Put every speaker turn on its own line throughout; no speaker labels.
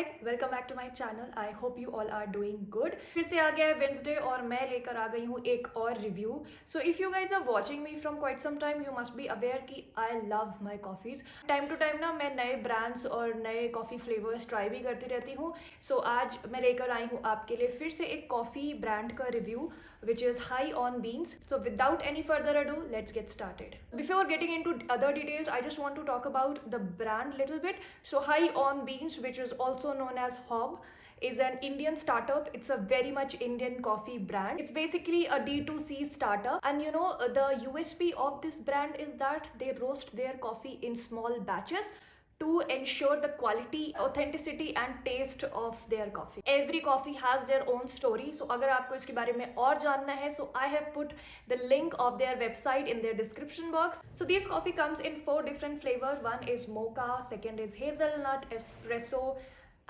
Guys, welcome back to my channel. I hope you all are doing good. फिर से आ गया है Wednesday और मैं लेकर आ गई हूँ एक और review. So if you guys are watching me from quite some time, you must be aware कि I love my coffees. Time to time ना मैं नए ब्रांड्स और नए कॉफ़ी फ्लेवर्स ट्राई भी करती रहती हूँ। सो आज मैं लेकर आई हूँ आपके लिए फिर से एक कॉफ़ी ब्रांड का review which is High on Beans. So without any further ado, let's get started. Before getting into other details, I just want to talk about the brand little bit. So High on Beans, which is also known as Hob, is an Indian startup. It's a very much Indian coffee brand. It's basically a D2C startup, and you know the USP of this brand is that they roast their coffee in small batches to ensure the quality, authenticity and taste of their coffee. Every coffee has their own story. So अगर आपको इसके बारे में और जानना है, so I have put the link of their website in their description box. So this coffee comes in 4 different flavors. One is mocha, second is hazelnut, espresso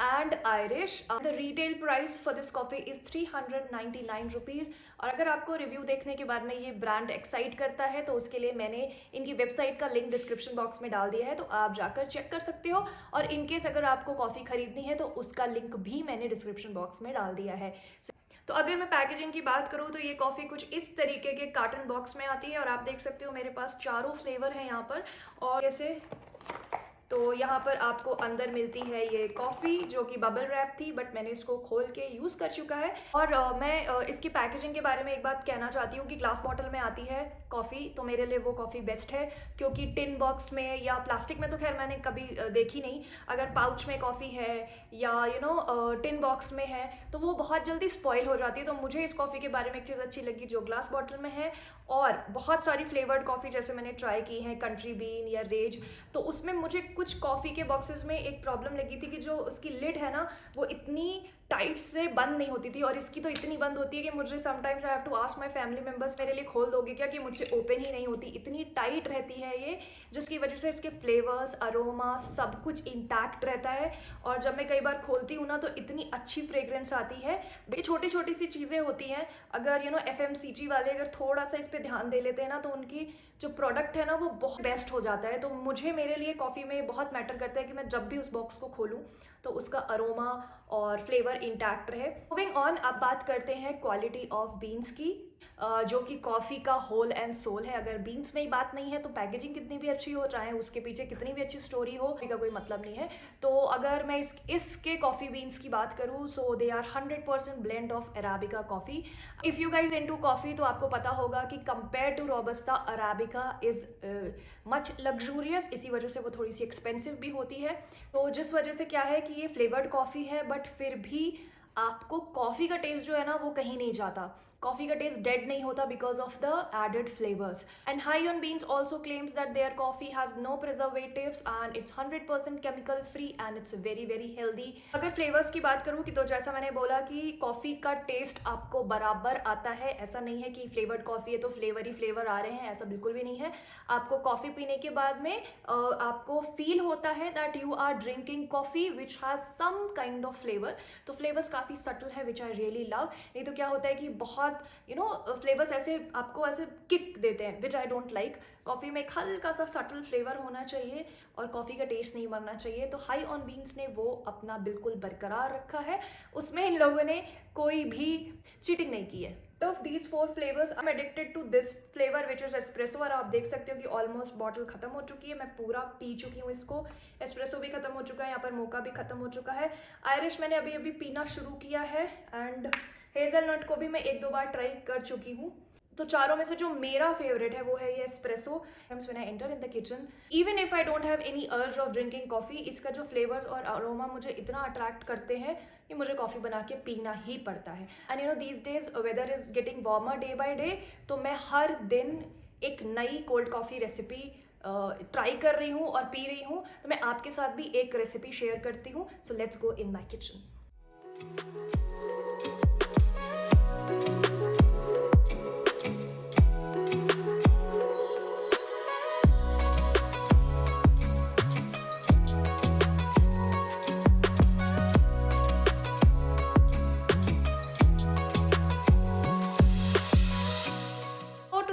and Irish. The retail price for this coffee is 399 rupees. और अगर आपको review देखने के बाद में ये brand excite करता है तो उसके लिए मैंने इनकी वेबसाइट का लिंक डिस्क्रिप्शन बॉक्स में डाल दिया है, तो आप जाकर चेक कर सकते हो। और इनकेस अगर आपको कॉफ़ी खरीदनी है तो उसका लिंक भी मैंने डिस्क्रिप्शन बॉक्स में डाल दिया है। तो अगर मैं पैकेजिंग की बात करूँ तो ये कॉफ़ी कुछ इस तरीके के कार्टन बॉक्स में आती है और आप देख सकते हो मेरे पास चारों फ्लेवर हैं यहाँ पर। और जैसे तो यहाँ पर आपको अंदर मिलती है ये कॉफ़ी जो कि बबल रैप थी, बट मैंने इसको खोल के यूज़ कर चुका है। और मैं इसकी पैकेजिंग के बारे में एक बात कहना चाहती हूँ कि ग्लास बॉटल में आती है कॉफ़ी, तो मेरे लिए वो कॉफ़ी बेस्ट है, क्योंकि टिन बॉक्स में या प्लास्टिक में तो खैर मैंने कभी देखी नहीं। अगर पाउच में कॉफ़ी है या टिन बॉक्स में है तो वो बहुत जल्दी स्पॉइल हो जाती है। तो मुझे इस कॉफ़ी के बारे में एक चीज़ अच्छी लगी जो ग्लास बॉटल में है। और बहुत सारी फ्लेवर्ड कॉफ़ी जैसे मैंने ट्राई की है, कंट्री बीन या रेज, तो उसमें मुझे कुछ कॉफ़ी के बॉक्सेस में एक प्रॉब्लम लगी थी कि जो उसकी लिड है ना वो इतनी टाइट से बंद नहीं होती थी, और इसकी तो इतनी बंद होती है कि मुझे sometimes I have to ask my family members मेरे लिए खोल दोगे क्या, कि मुझसे ओपन ही नहीं होती, इतनी टाइट रहती है ये, जिसकी वजह से इसके फ्लेवर्स, अरोमा सब कुछ इंटैक्ट रहता है। और जब मैं कई बार खोलती हूँ ना तो इतनी अच्छी फ्रेग्रेंस आती है। ये छोटी छोटी सी चीज़ें होती हैं, अगर FMCG वाले अगर थोड़ा सा इस पर ध्यान दे लेते हैं ना तो उनकी जो प्रोडक्ट है ना वो बहुत बेस्ट हो जाता है। तो मुझे मेरे लिए कॉफ़ी में बहुत मैटर करता है कि मैं जब भी उस बॉक्स को खोलूँ तो उसका अरोमा और फ्लेवर इंटैक्ट रहे। मूविंग ऑन, अब बात करते हैं क्वालिटी ऑफ बीन्स की, जो कि कॉफ़ी का होल एंड सोल है। अगर बीन्स में ही बात नहीं है तो पैकेजिंग कितनी भी अच्छी हो, चाहे उसके पीछे कितनी भी अच्छी स्टोरी हो, इसका कोई मतलब नहीं है। तो अगर मैं इसके कॉफ़ी बीन्स की बात करूँ, so they are 100% blend of arabica coffee. If you guys into coffee तो आपको पता होगा कि compare to robusta, arabica is much luxurious, इसी वजह से वो थोड़ी सी एक्सपेंसिव भी होती है। तो जिस वजह से क्या है कि ये फ्लेवर्ड कॉफ़ी है, बट फिर भी आपको कॉफ़ी का टेस्ट जो है ना वो कहीं नहीं जाता, कॉफ़ी का टेस्ट डेड नहीं होता because of the added flavours. And High On Beans also claims that their coffee has no preservatives and it's 100% chemical free and it's very very healthy. अगर फ्लेवर्स की बात करूँ कि तो जैसा मैंने बोला कि कॉफ़ी का टेस्ट आपको बराबर आता है, ऐसा नहीं है कि फ्लेवर्ड कॉफ़ी है तो फ्लेवर ही फ्लेवर आ रहे हैं, ऐसा बिल्कुल भी नहीं है। आपको कॉफ़ी पीने के बाद में आपको फील होता है that you are drinking coffee which has some kind of flavour. तो फ्लेवर्स काफ़ी सटल है विच आई रियली लव। नहीं तो क्या होता है कि बहुत फ्लेवर्स ऐसे आपको ऐसे किक देते हैं विच आई डोंट लाइक। कॉफ़ी में एक हल्का सा सटल फ्लेवर होना चाहिए और कॉफ़ी का टेस्ट नहीं मरना चाहिए। तो हाई ऑन बीन्स ने वो अपना बिल्कुल बरकरार रखा है, उसमें इन लोगों ने कोई भी चीटिंग नहीं की है। Of these 4 flavours I am addicted to this flavour which is espresso. और आप देख सकते हो कि ऑलमोस्ट बॉटल खत्म हो चुकी है, मैं पूरा पी चुकी हूँ इसको। एस्प्रेसो भी खत्म हो चुका है, यहाँ पर मोका भी खत्म हो चुका है। आयरिश मैंने अभी अभी पीना शुरू किया है एंड हेज़लनट को भी मैं 1-2 बार ट्राई कर चुकी हूँ। तो चारों में से जो मेरा फेवरेट है वो है ये espresso. When I enter in the kitchen, even if I don't have any अर्ज ऑफ ड्रिंकिंग कॉफ़ी, इसका जो फ्लेवर्स और अरोमा मुझे इतना अट्रैक्ट करते हैं कि मुझे कॉफ़ी बना के पीना ही पड़ता है। And these days weather is getting warmer day by day, तो मैं हर दिन एक नई कोल्ड कॉफ़ी रेसिपी ट्राई कर रही हूँ और पी रही हूँ। तो मैं आपके साथ भी एक रेसिपी शेयर करती हूँ। So let's go in my kitchen.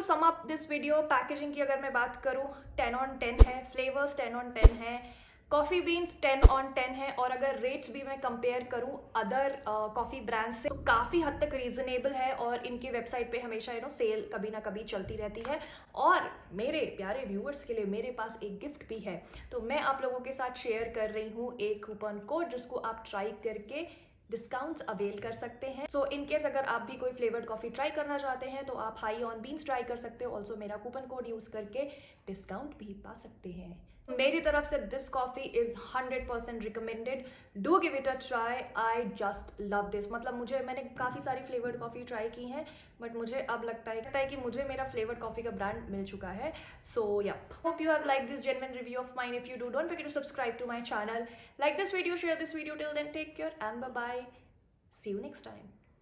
Sum up this video, packaging की अगर मैं बात करूँ 10 on 10 है, फ्लेवर्स 10 on 10 है, कॉफ़ी बीन्स 10 on 10 है, और अगर रेट्स भी मैं कंपेयर करूं अदर कॉफ़ी ब्रांड्स से तो काफ़ी हद तक रीजनेबल है, और इनकी वेबसाइट पे हमेशा सेल कभी ना कभी चलती रहती है। और मेरे प्यारे व्यूअर्स के लिए मेरे पास एक गिफ्ट भी है, तो मैं आप लोगों के साथ शेयर कर रही हूँ एक कूपन कोड जिसको आप ट्राई करके डिस्काउंट्स अवेल कर सकते हैं। सो इन केस अगर आप भी कोई फ्लेवर्ड कॉफ़ी ट्राई करना चाहते हैं तो आप हाई ऑन बीन्स ट्राई कर सकते हो, ऑल्सो मेरा कूपन कोड यूज़ करके डिस्काउंट भी पा सकते हैं। मेरी तरफ से this coffee is 100% recommended, do give it a try, I just love this. मतलब मैंने काफ़ी सारी फ्लेवर्ड कॉफ़ी ट्राई की हैं, बट मुझे अब लगता है कि मुझे मेरा फ्लेवर्ड कॉफ़ी का ब्रांड मिल चुका है। So I hope you have like this genuine review of mine. If you do, don't forget to subscribe to my channel, like this video, share this video, till then take care and bye bye, see you next time.